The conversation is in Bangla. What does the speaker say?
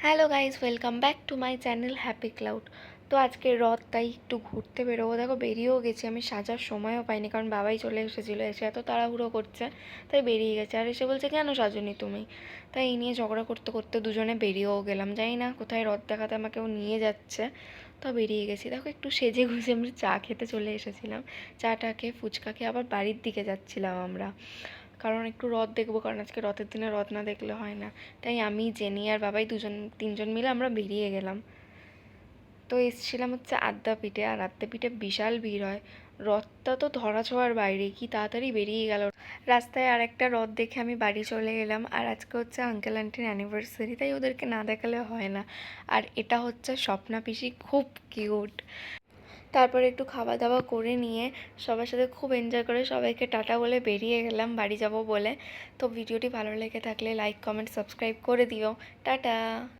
Hello guys, welcome back to my channel happy cloud. তো আজকে রথ, তাই একটু ঘুরতে বেরোবো। দেখো বেরিয়েও গেছি, আমি সাজার সময়ও পাইনি কারণ বাবাই চলে এসেছিলো, এসে এত তাড়াহুড়ো করছে তাই বেরিয়ে গেছে। আর এসে বলছে কেন সাজনি তুমি, তাই এই নিয়ে ঝগড়া করতে করতে দুজনে বেরিয়েও গেলাম। জানি না কোথায় রথ দেখাতে আমাকেও নিয়ে যাচ্ছে, তো বেরিয়ে গেছি। দেখো একটু সেজে গুজে আমরা চা খেতে চলে এসেছিলাম। চাটা খেয়ে ফুচকা খেয়ে আবার বাড়ির দিকে যাচ্ছিলাম আমরা, কারণ একটু রথ দেখবো, কারণ আজকে রথের দিনে রথ না দেখলে হয় না। তাই আমি, জেনি আর বাবাই তিনজন মিলে আমরা বেরিয়ে গেলাম। তো এসেছিলাম হচ্ছে আদ্যাপীঠে, আর আদ্যাপীঠে বিশাল ভিড় হয়। রথটা তো ধরা ছোঁয়ার বাইরে, কি তাড়াতাড়ি বেরিয়ে গেল। রাস্তায় আর একটা রথ দেখে আমি বাড়ি চলে এলাম। আর আজকে হচ্ছে আঙ্কেল আন্টির অ্যানিভার্সারি, তাই ওদেরকে না দেখালে হয় না। আর এটা হচ্ছে স্বপ্না পিসি, খুব কিউট। তারপরে একটু খাওয়া দাওয়া করে নিয়ে সবার সাথে খুব এনজয় করে সবাইকে টাটা বলে বেরিয়ে গেলাম বাড়ি যাব বলে। তো ভিডিওটি ভালো লেগে থাকলে লাইক কমেন্ট সাবস্ক্রাইব করে দিও। টাটা।